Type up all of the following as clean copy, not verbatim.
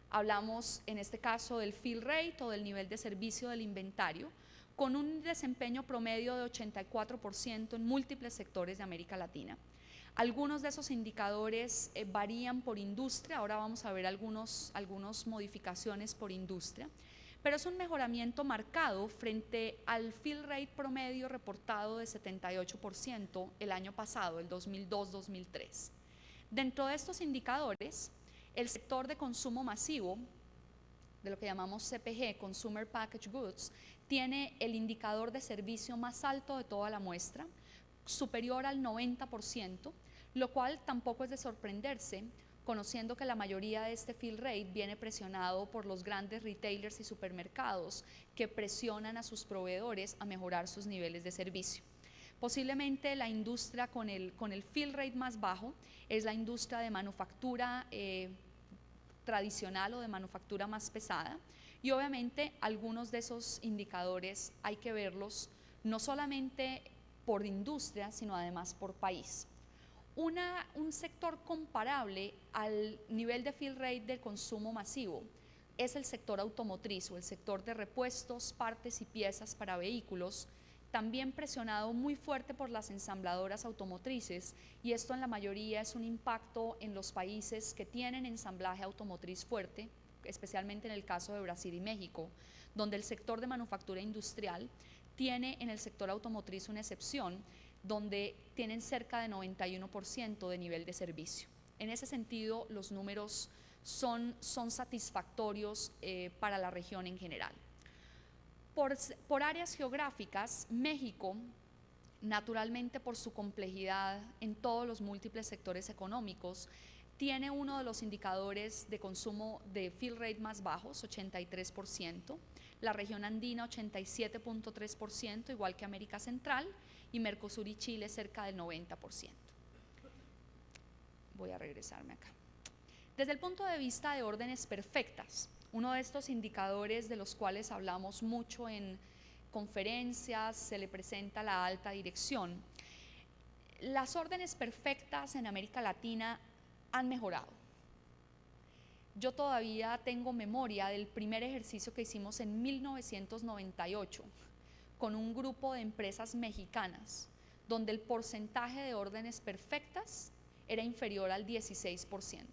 Hablamos en este caso del fill rate o del nivel de servicio del inventario, con un desempeño promedio de 84% en múltiples sectores de América Latina. Algunos de esos indicadores varían por industria, ahora vamos a ver algunas modificaciones por industria, pero es un mejoramiento marcado frente al fill rate promedio reportado de 78% el año pasado, el 2002-2003. Dentro de estos indicadores, el sector de consumo masivo, de lo que llamamos CPG, Consumer Packaged Goods, tiene el indicador de servicio más alto de toda la muestra, superior al 90%, lo cual tampoco es de sorprenderse, conociendo que la mayoría de este fill rate viene presionado por los grandes retailers y supermercados que presionan a sus proveedores a mejorar sus niveles de servicio. Posiblemente la industria con el fill rate más bajo es la industria de manufactura tradicional o de manufactura más pesada, y obviamente algunos de esos indicadores hay que verlos no solamente por industria, sino además por país. Un sector comparable al nivel de fill rate del consumo masivo es el sector automotriz o el sector de repuestos, partes y piezas para vehículos, también presionado muy fuerte por las ensambladoras automotrices, y esto en la mayoría es un impacto en los países que tienen ensamblaje automotriz fuerte, especialmente en el caso de Brasil y México, donde el sector de manufactura industrial tiene en el sector automotriz una excepción, donde tienen cerca de 91% de nivel de servicio. En ese sentido, los números son satisfactorios para la región en general. Por áreas geográficas, México, naturalmente por su complejidad en todos los múltiples sectores económicos, tiene uno de los indicadores de consumo de fill rate más bajos, 83%, la región andina 87.3%, igual que América Central, y Mercosur y Chile cerca del 90%. Voy a regresarme acá. Desde el punto de vista de órdenes perfectas, uno de estos indicadores de los cuales hablamos mucho en conferencias, se le presenta a la alta dirección, las órdenes perfectas en América Latina han mejorado. Yo todavía tengo memoria del primer ejercicio que hicimos en 1998 con un grupo de empresas mexicanas, donde el porcentaje de órdenes perfectas era inferior al 16%.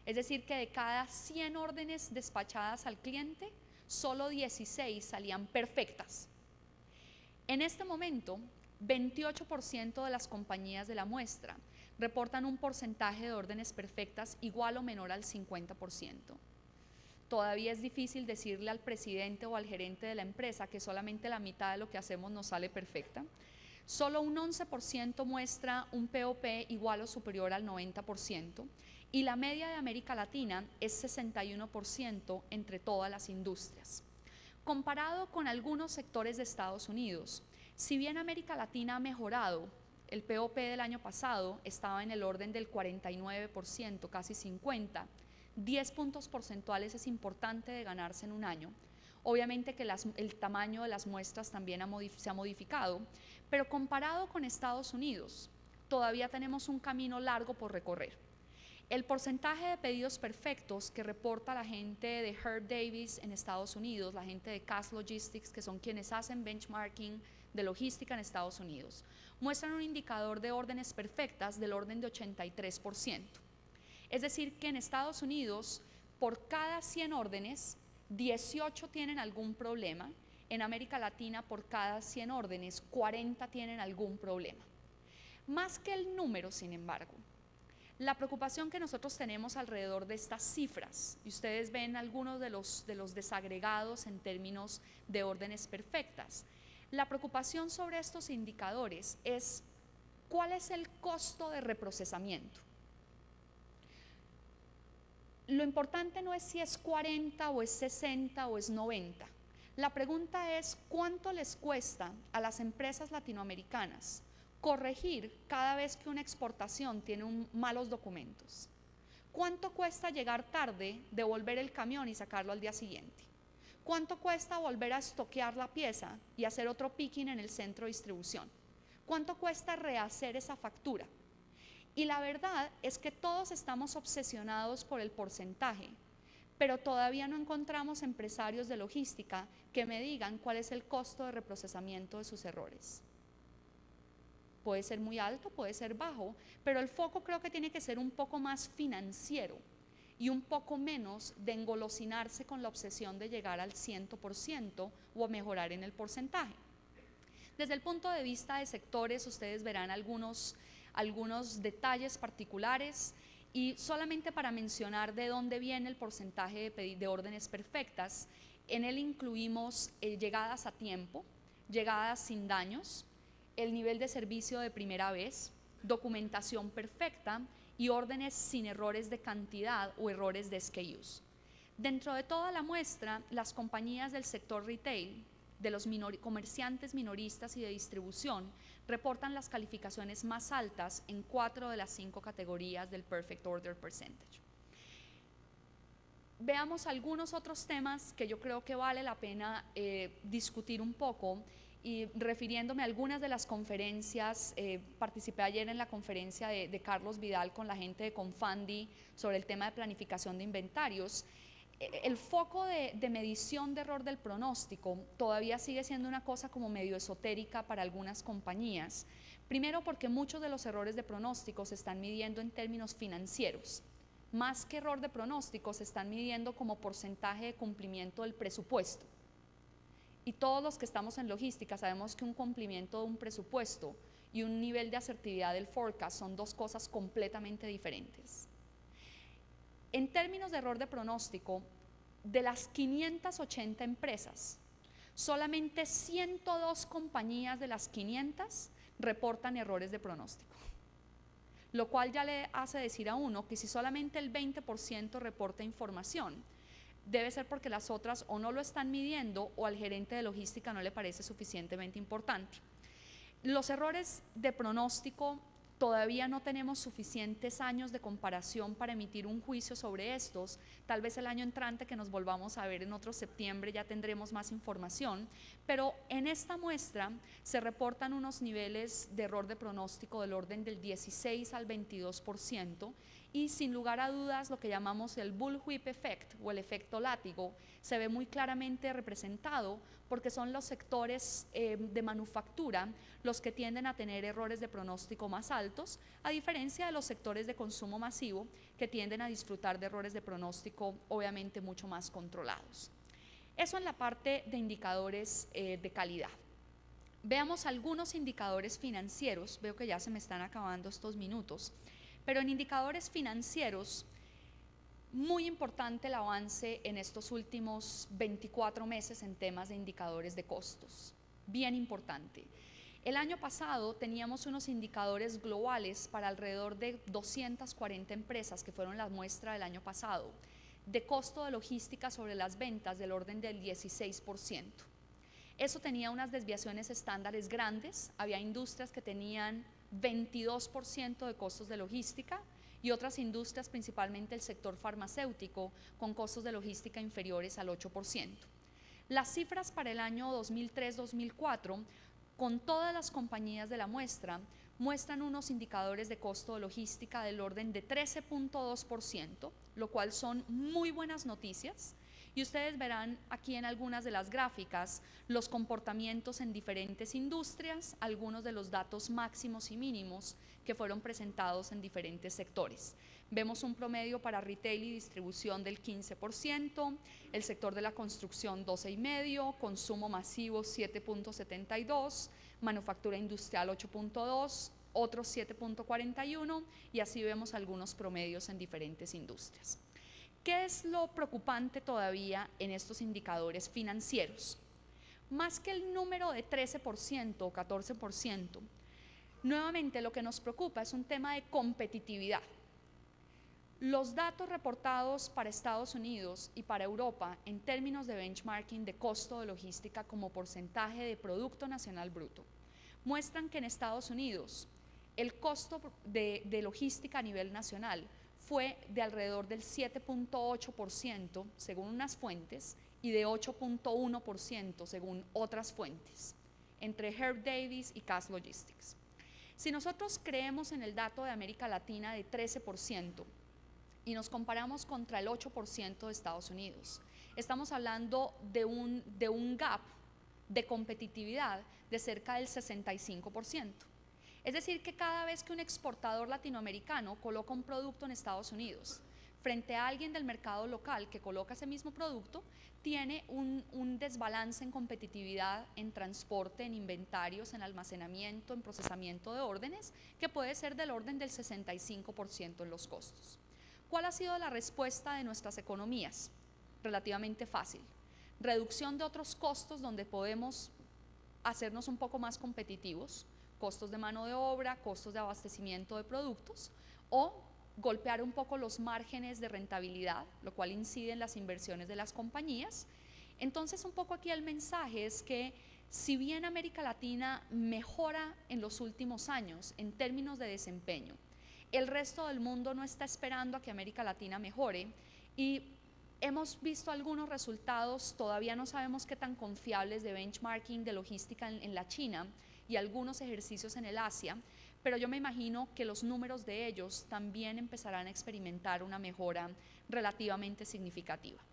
Es decir, que de cada 100 órdenes despachadas al cliente, solo 16 salían perfectas. En este momento, 28% de las compañías de la muestra reportan un porcentaje de órdenes perfectas igual o menor al 50%. Todavía es difícil decirle al presidente o al gerente de la empresa que solamente la mitad de lo que hacemos nos sale perfecta. Solo un 11% muestra un POP igual o superior al 90%, y la media de América Latina es 61% entre todas las industrias. Comparado con algunos sectores de Estados Unidos, si bien América Latina ha mejorado, el POP del año pasado estaba en el orden del 49%, casi 50%, 10 puntos porcentuales es importante de ganarse en un año. Obviamente que el tamaño de las muestras también se ha modificado, pero comparado con Estados Unidos, todavía tenemos un camino largo por recorrer. El porcentaje de pedidos perfectos que reporta la gente de Herb Davis en Estados Unidos, la gente de CAS Logistics, que son quienes hacen benchmarking de logística en Estados Unidos, muestran un indicador de órdenes perfectas del orden de 83%. Es decir, que en Estados Unidos, por cada 100 órdenes, 18 tienen algún problema. En América Latina, por cada 100 órdenes, 40 tienen algún problema. Más que el número, sin embargo, la preocupación que nosotros tenemos alrededor de estas cifras, y ustedes ven algunos de los desagregados en términos de órdenes perfectas, la preocupación sobre estos indicadores es cuál es el costo de reprocesamiento. Lo importante no es si es 40 o es 60 o es 90. La pregunta es cuánto les cuesta a las empresas latinoamericanas corregir cada vez que una exportación tiene malos documentos. ¿Cuánto cuesta llegar tarde, devolver el camión y sacarlo al día siguiente? ¿Cuánto cuesta volver a estoquear la pieza y hacer otro picking en el centro de distribución? ¿Cuánto cuesta rehacer esa factura? Y la verdad es que todos estamos obsesionados por el porcentaje, pero todavía no encontramos empresarios de logística que me digan cuál es el costo de reprocesamiento de sus errores. Puede ser muy alto, puede ser bajo, pero el foco creo que tiene que ser un poco más financiero y un poco menos de engolosinarse con la obsesión de llegar al 100% o mejorar en el porcentaje. Desde el punto de vista de sectores, ustedes verán algunos detalles particulares, y solamente para mencionar de dónde viene el porcentaje de órdenes perfectas, en él incluimos llegadas a tiempo, llegadas sin daños, el nivel de servicio de primera vez, documentación perfecta y órdenes sin errores de cantidad o errores de SKUs. Dentro de toda la muestra, las compañías del sector retail, de los comerciantes minoristas y de distribución, reportan las calificaciones más altas en 4 de las 5 categorías del Perfect Order Percentage. Veamos algunos otros temas que yo creo que vale la pena discutir un poco, y refiriéndome a algunas de las conferencias. Participé ayer en la conferencia de Carlos Vidal con la gente de Confandi sobre el tema de planificación de inventarios. El foco de medición de error del pronóstico todavía sigue siendo una cosa como medio esotérica para algunas compañías. Primero, porque muchos de los errores de pronóstico se están midiendo en términos financieros. Más que error de pronóstico, se están midiendo como porcentaje de cumplimiento del presupuesto. Y todos los que estamos en logística sabemos que un cumplimiento de un presupuesto y un nivel de asertividad del forecast son dos cosas completamente diferentes. En términos de error de pronóstico, de las 580 empresas, solamente 102 compañías de las 500 reportan errores de pronóstico, lo cual ya le hace decir a uno que si solamente el 20% reporta información, debe ser porque las otras o no lo están midiendo o al gerente de logística no le parece suficientemente importante. Los errores de pronóstico, todavía no tenemos suficientes años de comparación para emitir un juicio sobre estos. Tal vez el año entrante, que nos volvamos a ver en otro septiembre, ya tendremos más información, pero en esta muestra se reportan unos niveles de error de pronóstico del orden del 16 al 22%, y sin lugar a dudas lo que llamamos el bullwhip effect o el efecto látigo se ve muy claramente representado, porque son los sectores de manufactura los que tienden a tener errores de pronóstico más altos, a diferencia de los sectores de consumo masivo, que tienden a disfrutar de errores de pronóstico obviamente mucho más controlados. Eso en la parte de indicadores de calidad. Veamos algunos indicadores financieros. Veo que ya se me están acabando estos minutos, pero en indicadores financieros, muy importante el avance en estos últimos 24 meses en temas de indicadores de costos, bien importante. El año pasado teníamos unos indicadores globales para alrededor de 240 empresas, que fueron la muestra del año pasado, de costo de logística sobre las ventas del orden del 16%. Eso tenía unas desviaciones estándares grandes. Había industrias que tenían 22% de costos de logística y otras industrias, principalmente el sector farmacéutico, con costos de logística inferiores al 8%. Las cifras para el año 2003-2004, con todas las compañías de la muestra, muestran unos indicadores de costo de logística del orden de 13.2%, lo cual son muy buenas noticias. Y ustedes verán aquí en algunas de las gráficas los comportamientos en diferentes industrias, algunos de los datos máximos y mínimos que fueron presentados en diferentes sectores. Vemos un promedio para retail y distribución del 15%, el sector de la construcción 12,5%, consumo masivo 7.72%, manufactura industrial 8.2%, otros 7.41%, y así vemos algunos promedios en diferentes industrias. ¿Qué es lo preocupante todavía en estos indicadores financieros? Más que el número de 13% o 14%, nuevamente lo que nos preocupa es un tema de competitividad. Los datos reportados para Estados Unidos y para Europa en términos de benchmarking de costo de logística como porcentaje de Producto Nacional Bruto muestran que en Estados Unidos el costo de logística a nivel nacional fue de alrededor del 7.8% según unas fuentes y de 8.1% según otras fuentes, entre Herb Davis y Cass Logistics. Si nosotros creemos en el dato de América Latina de 13% y nos comparamos contra el 8% de Estados Unidos, estamos hablando de un gap de competitividad de cerca del 65%. Es decir, que cada vez que un exportador latinoamericano coloca un producto en Estados Unidos frente a alguien del mercado local que coloca ese mismo producto, tiene un desbalance en competitividad, en transporte, en inventarios, en almacenamiento, en procesamiento de órdenes, que puede ser del orden del 65% en los costos. ¿Cuál ha sido la respuesta de nuestras economías? Relativamente fácil. Reducción de otros costos donde podemos hacernos un poco más competitivos, costos de mano de obra, costos de abastecimiento de productos, o golpear un poco los márgenes de rentabilidad, lo cual incide en las inversiones de las compañías. Entonces, un poco aquí el mensaje es que si bien América Latina mejora en los últimos años en términos de desempeño, el resto del mundo no está esperando a que América Latina mejore y hemos visto algunos resultados, todavía no sabemos qué tan confiables de benchmarking de logística en la China y algunos ejercicios en el Asia, pero yo me imagino que los números de ellos también empezarán a experimentar una mejora relativamente significativa.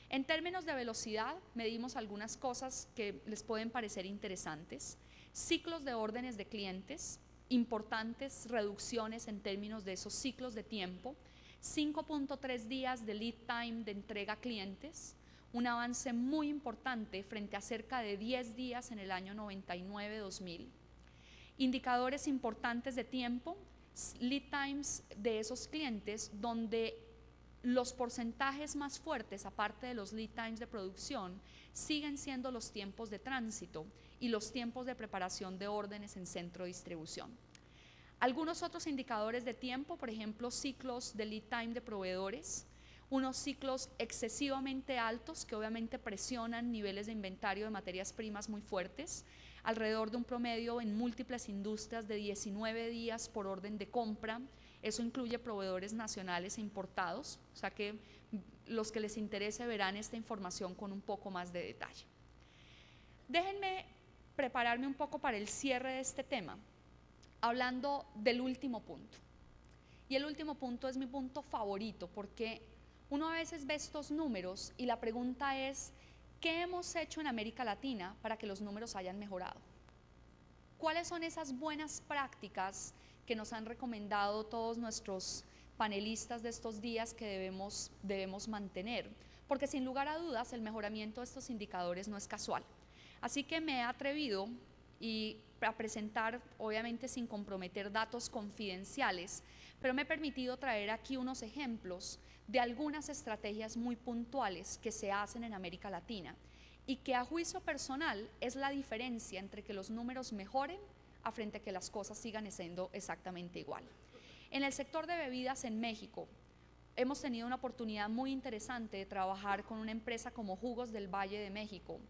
En términos de velocidad, medimos algunas cosas que les pueden parecer interesantes. Ciclos de órdenes de clientes, importantes reducciones en términos de esos ciclos de tiempo, 5.3 días de lead time de entrega a clientes, un avance muy importante frente a cerca de 10 días en el año 99-2000. Indicadores importantes de tiempo, lead times de esos clientes donde los porcentajes más fuertes, aparte de los lead times de producción, siguen siendo los tiempos de tránsito y los tiempos de preparación de órdenes en centro de distribución. Algunos otros indicadores de tiempo, por ejemplo, ciclos de lead time de proveedores, unos ciclos excesivamente altos que obviamente presionan niveles de inventario de materias primas muy fuertes, alrededor de un promedio en múltiples industrias de 19 días por orden de compra. Eso incluye proveedores nacionales e importados, o sea que los que les interese verán esta información con un poco más de detalle. Déjenme prepararme un poco para el cierre de este tema, hablando del último punto. Y el último punto es mi punto favorito, porque uno a veces ve estos números y la pregunta es, ¿qué hemos hecho en América Latina para que los números hayan mejorado? ¿Cuáles son esas buenas prácticas que nos han recomendado todos nuestros panelistas de estos días que debemos mantener? Porque sin lugar a dudas el mejoramiento de estos indicadores no es casual. Así que me he atrevido a presentar, obviamente sin comprometer datos confidenciales, pero me he permitido traer aquí unos ejemplos de algunas estrategias muy puntuales que se hacen en América Latina y que a juicio personal es la diferencia entre que los números mejoren a frente a que las cosas sigan siendo exactamente igual. En el sector de bebidas en México hemos tenido una oportunidad muy interesante de trabajar con una empresa como Jugos del Valle de México,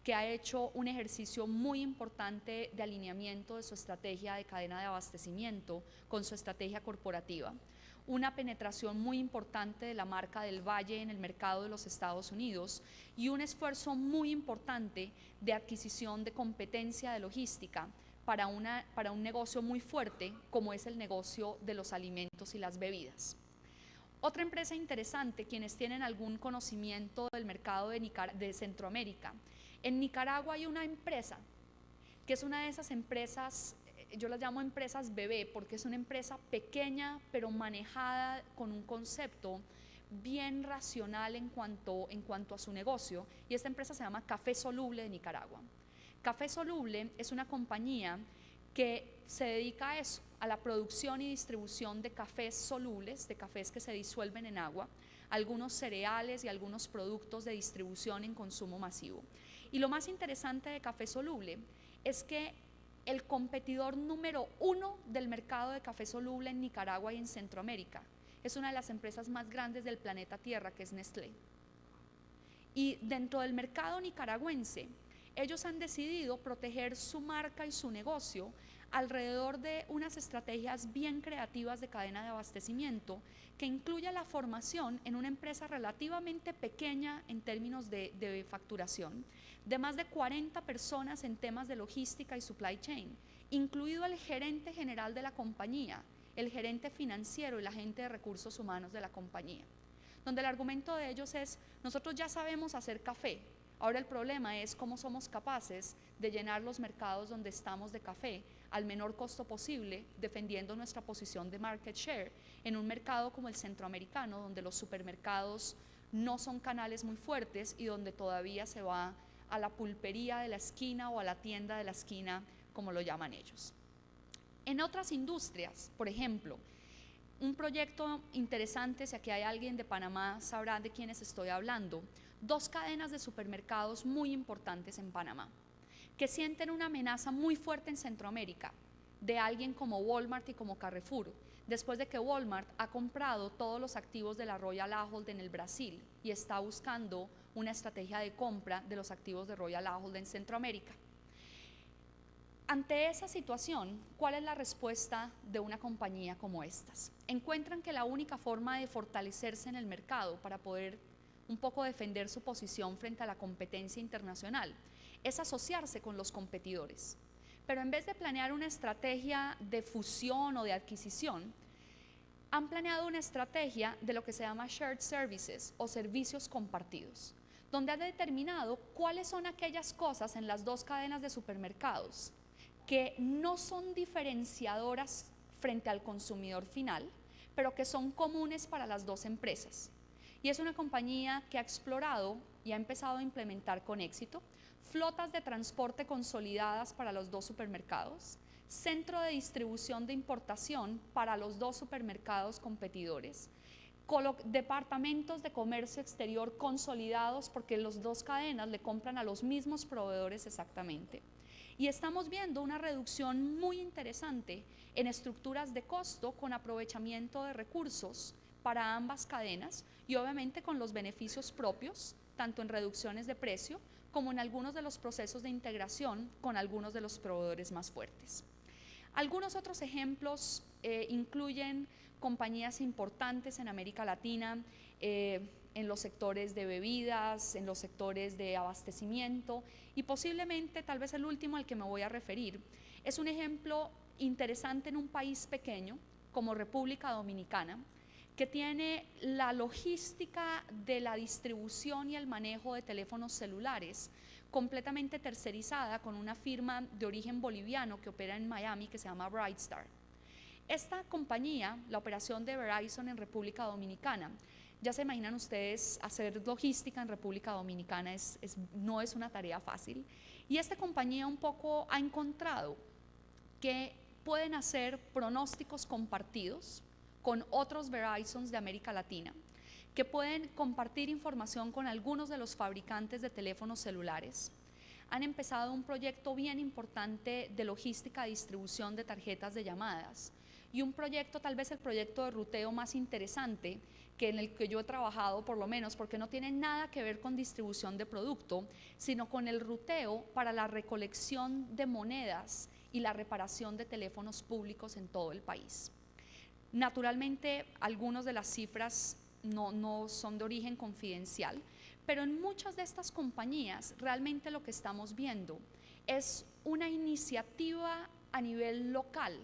que ha hecho un ejercicio muy importante de alineamiento de su estrategia de cadena de abastecimiento con su estrategia corporativa, una penetración muy importante de la marca del Valle en el mercado de los Estados Unidos y un esfuerzo muy importante de adquisición de competencia de logística para un negocio muy fuerte como es el negocio de los alimentos y las bebidas. Otra empresa interesante, quienes tienen algún conocimiento del mercado de Centroamérica, en Nicaragua hay una empresa que es una de esas empresas, yo las llamo empresas bebé, porque es una empresa pequeña pero manejada con un concepto bien racional en cuanto a su negocio, y esta empresa se llama Café Soluble de Nicaragua. Café Soluble es una compañía que se dedica a eso, a la producción y distribución de cafés solubles, de cafés que se disuelven en agua, algunos cereales y algunos productos de distribución en consumo masivo. Y lo más interesante de Café Soluble es que el competidor número 1 del mercado de café soluble en Nicaragua y en Centroamérica es una de las empresas más grandes del planeta Tierra, que es Nestlé. Y dentro del mercado nicaragüense, ellos han decidido proteger su marca y su negocio alrededor de unas estrategias bien creativas de cadena de abastecimiento que incluye la formación en una empresa relativamente pequeña en términos de facturación, de más de 40 personas en temas de logística y supply chain, incluido el gerente general de la compañía, el gerente financiero y la gente de recursos humanos de la compañía, donde el argumento de ellos es: nosotros ya sabemos hacer café, ahora el problema es cómo somos capaces de llenar los mercados donde estamos de café al menor costo posible, defendiendo nuestra posición de market share en un mercado como el centroamericano, donde los supermercados no son canales muy fuertes y donde todavía se va a la pulpería de la esquina o a la tienda de la esquina, como lo llaman ellos. En otras industrias, por ejemplo, un proyecto interesante, si aquí hay alguien de Panamá sabrá de quiénes estoy hablando, 2 cadenas de supermercados muy importantes en Panamá, que sienten una amenaza muy fuerte en Centroamérica de alguien como Walmart y como Carrefour, después de que Walmart ha comprado todos los activos de la Royal Ahold en el Brasil y está buscando una estrategia de compra de los activos de Royal Ahold en Centroamérica. Ante esa situación, ¿cuál es la respuesta de una compañía como estas? Encuentran que la única forma de fortalecerse en el mercado para poder un poco defender su posición frente a la competencia internacional es asociarse con los competidores. Pero en vez de planear una estrategia de fusión o de adquisición, han planeado una estrategia de lo que se llama shared services o servicios compartidos, donde han determinado cuáles son aquellas cosas en las 2 cadenas de supermercados que no son diferenciadoras frente al consumidor final, pero que son comunes para las 2 empresas. Y es una compañía que ha explorado y ha empezado a implementar con éxito flotas de transporte consolidadas para los 2 supermercados, centro de distribución de importación para los 2 supermercados competidores, departamentos de comercio exterior consolidados porque las 2 cadenas le compran a los mismos proveedores exactamente. Y estamos viendo una reducción muy interesante en estructuras de costo con aprovechamiento de recursos para ambas cadenas y obviamente con los beneficios propios, tanto en reducciones de precio como en algunos de los procesos de integración con algunos de los proveedores más fuertes. Algunos otros ejemplos incluyen compañías importantes en América Latina, en los sectores de bebidas, en los sectores de abastecimiento y posiblemente, tal vez el último al que me voy a referir, es un ejemplo interesante en un país pequeño como República Dominicana, que tiene la logística de la distribución y el manejo de teléfonos celulares completamente tercerizada con una firma de origen boliviano que opera en Miami que se llama Brightstar. Esta compañía, la operación de Verizon en República Dominicana, ya se imaginan ustedes, hacer logística en República Dominicana no es una tarea fácil, y esta compañía un poco ha encontrado que pueden hacer pronósticos compartidos con otros Verizons de América Latina, que pueden compartir información con algunos de los fabricantes de teléfonos celulares. Han empezado un proyecto bien importante de logística de distribución de tarjetas de llamadas y un proyecto, tal vez el proyecto de ruteo más interesante que en el que yo he trabajado, por lo menos, porque no tiene nada que ver con distribución de producto, sino con el ruteo para la recolección de monedas y la reparación de teléfonos públicos en todo el país. Naturalmente, algunas de las cifras no son de origen confidencial, pero en muchas de estas compañías realmente lo que estamos viendo es una iniciativa a nivel local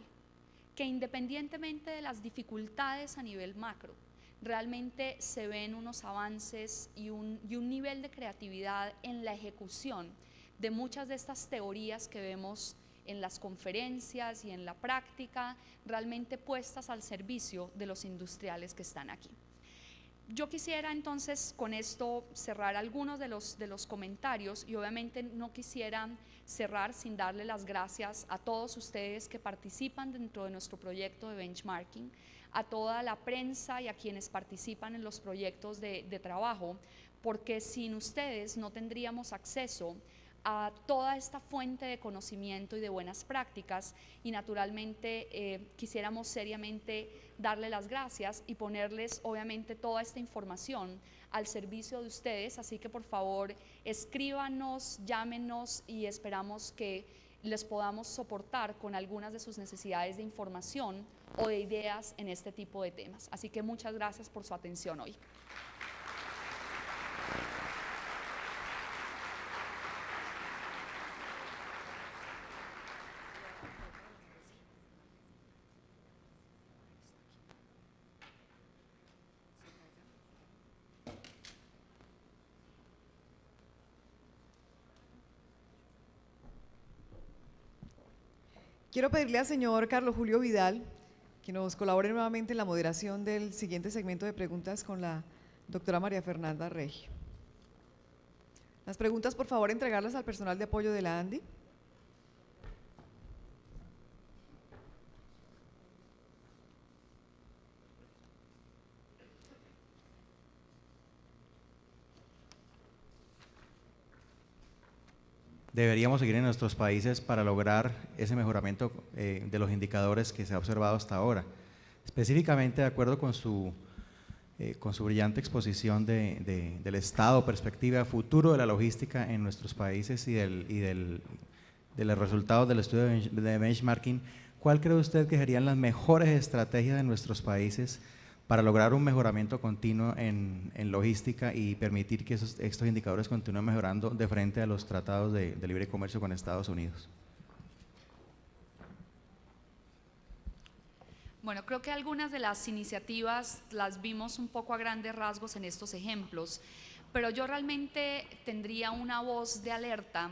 que, independientemente de las dificultades a nivel macro, realmente se ven unos avances y un nivel de creatividad en la ejecución de muchas de estas teorías que vemos en las conferencias y en la práctica, realmente puestas al servicio de los industriales que están aquí. Yo quisiera entonces con esto cerrar algunos de los comentarios y obviamente no quisiera cerrar sin darle las gracias a todos ustedes que participan dentro de nuestro proyecto de benchmarking, a toda la prensa y a quienes participan en los proyectos de trabajo, porque sin ustedes no tendríamos acceso a toda esta fuente de conocimiento y de buenas prácticas y naturalmente quisiéramos seriamente darle las gracias y ponerles obviamente toda esta información al servicio de ustedes, así que por favor escríbanos, llámenos y esperamos que les podamos soportar con algunas de sus necesidades de información o de ideas en este tipo de temas. Así que muchas gracias por su atención hoy. quiero pedirle al señor Carlos Julio Vidal que nos colabore nuevamente en la moderación del siguiente segmento de preguntas con la doctora María Fernanda Reggio. Las preguntas, por favor, entregarlas al personal de apoyo de la ANDI. Deberíamos seguir en nuestros países para lograr ese mejoramiento de los indicadores que se ha observado hasta ahora. Específicamente, de acuerdo con su brillante exposición del estado, perspectiva, futuro de la logística en nuestros países de los resultados del estudio de benchmarking, ¿cuál cree usted que serían las mejores estrategias de nuestros países para lograr un mejoramiento continuo en logística y permitir que estos indicadores continúen mejorando de frente a los tratados de libre comercio con Estados Unidos? Bueno, creo que algunas de las iniciativas las vimos un poco a grandes rasgos en estos ejemplos, pero yo realmente tendría una voz de alerta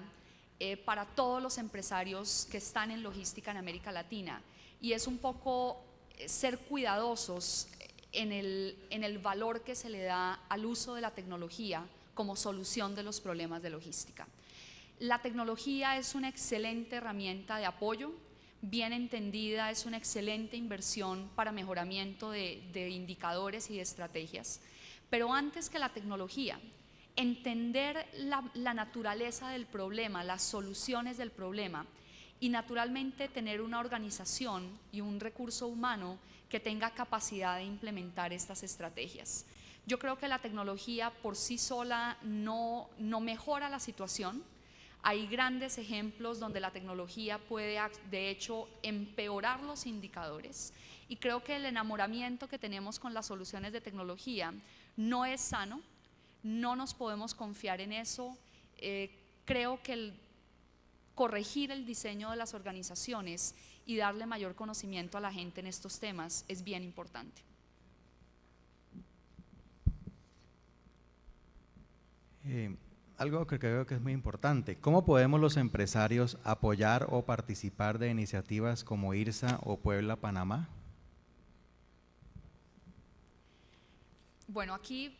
para todos los empresarios que están en logística en América Latina, y es un poco ser cuidadosos en el valor que se le da al uso de la tecnología como solución de los problemas de logística. La tecnología es una excelente herramienta de apoyo, bien entendida, es una excelente inversión para mejoramiento de indicadores y de estrategias, pero antes que la tecnología, entender la naturaleza del problema, las soluciones del problema, y naturalmente tener una organización y un recurso humano que tenga capacidad de implementar estas estrategias. Yo creo que la tecnología por sí sola no mejora la situación. Hay grandes ejemplos donde la tecnología puede, de hecho, empeorar los indicadores, y creo que el enamoramiento que tenemos con las soluciones de tecnología no es sano, no nos podemos confiar en eso. Creo que corregir el diseño de las organizaciones y darle mayor conocimiento a la gente en estos temas es bien importante. Algo que creo que es muy importante, ¿cómo podemos los empresarios apoyar o participar de iniciativas como IRSA o Puebla, Panamá? Bueno, aquí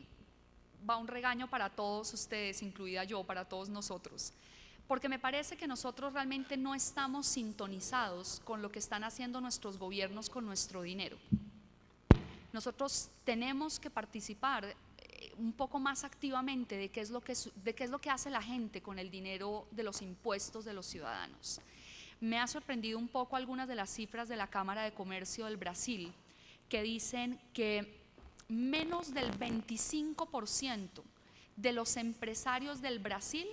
va un regaño para todos ustedes, incluida yo, para todos nosotros, porque me parece que nosotros realmente no estamos sintonizados con lo que están haciendo nuestros gobiernos con nuestro dinero. Nosotros tenemos que participar un poco más activamente de qué es lo que hace la gente con el dinero de los impuestos de los ciudadanos. Me ha sorprendido un poco algunas de las cifras de la Cámara de Comercio del Brasil, que dicen que menos del 25% de los empresarios del Brasil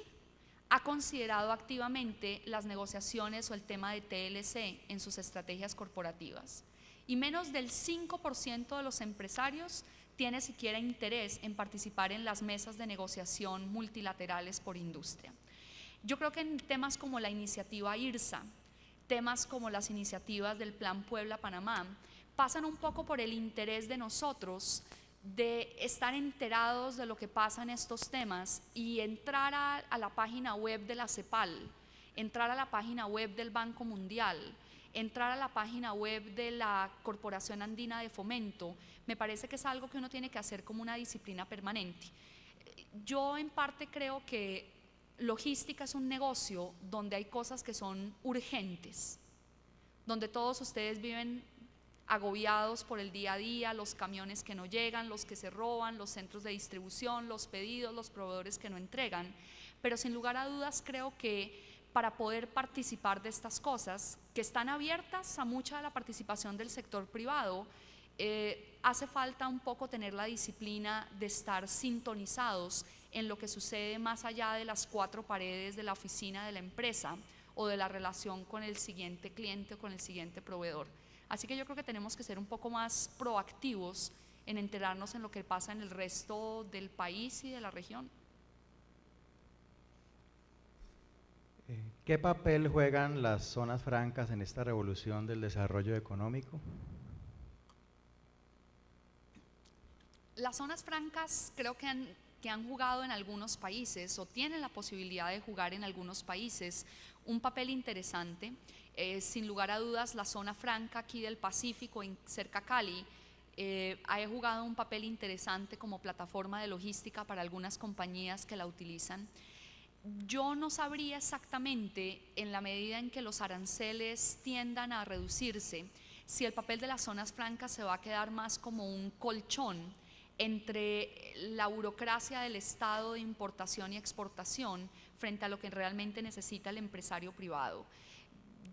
ha considerado activamente las negociaciones o el tema de TLC en sus estrategias corporativas, y menos del 5% de los empresarios tiene siquiera interés en participar en las mesas de negociación multilaterales por industria. Yo creo que en temas como la iniciativa IRSA, temas como las iniciativas del Plan Puebla-Panamá, pasan un poco por el interés de nosotros de estar enterados de lo que pasa en estos temas y entrar a la página web de la CEPAL, entrar a la página web del Banco Mundial, entrar a la página web de la Corporación Andina de Fomento. Me parece que es algo que uno tiene que hacer como una disciplina permanente. Yo en parte creo que logística es un negocio donde hay cosas que son urgentes, donde todos ustedes viven agobiados por el día a día, los camiones que no llegan, los que se roban, los centros de distribución, los pedidos, los proveedores que no entregan, pero sin lugar a dudas creo que para poder participar de estas cosas, que están abiertas a mucha de la participación del sector privado, hace falta un poco tener la disciplina de estar sintonizados en lo que sucede más allá de las cuatro paredes de la oficina de la empresa o de la relación con el siguiente cliente o con el siguiente proveedor. Así que yo creo que tenemos que ser un poco más proactivos en enterarnos en lo que pasa en el resto del país y de la región. ¿Qué papel juegan las zonas francas en esta revolución del desarrollo económico? Las zonas francas creo que han que han jugado en algunos países o tienen la posibilidad de jugar en algunos países un papel interesante. Sin lugar a dudas, la zona franca aquí del Pacífico, cerca a Cali, ha jugado un papel interesante como plataforma de logística para algunas compañías que la utilizan. Yo no sabría exactamente, en la medida en que los aranceles tiendan a reducirse, si el papel de las zonas francas se va a quedar más como un colchón entre la burocracia del Estado de importación y exportación frente a lo que realmente necesita el empresario privado.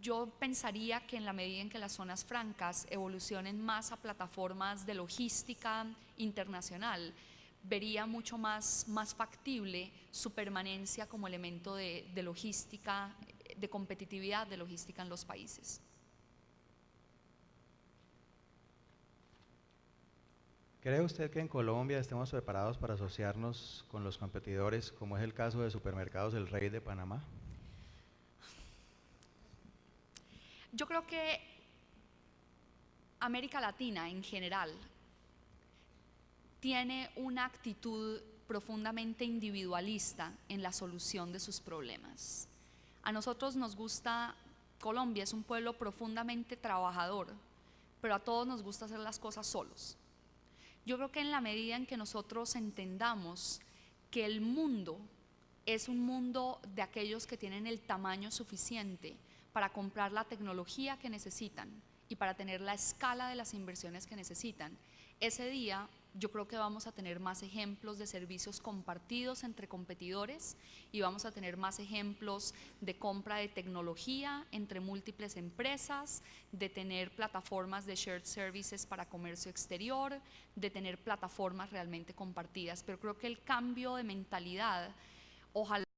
Yo pensaría que en la medida en que las zonas francas evolucionen más a plataformas de logística internacional, vería mucho más factible su permanencia como elemento de logística, de competitividad de logística en los países. ¿Cree usted que en Colombia estemos preparados para asociarnos con los competidores, como es el caso de Supermercados El Rey de Panamá? Yo creo que América Latina en general tiene una actitud profundamente individualista en la solución de sus problemas. A nosotros nos gusta, Colombia es un pueblo profundamente trabajador, pero a todos nos gusta hacer las cosas solos. Yo creo que en la medida en que nosotros entendamos que el mundo es un mundo de aquellos que tienen el tamaño suficiente para comprar la tecnología que necesitan y para tener la escala de las inversiones que necesitan, ese día yo creo que vamos a tener más ejemplos de servicios compartidos entre competidores y vamos a tener más ejemplos de compra de tecnología entre múltiples empresas, de tener plataformas de shared services para comercio exterior, de tener plataformas realmente compartidas. Pero creo que el cambio de mentalidad, ojalá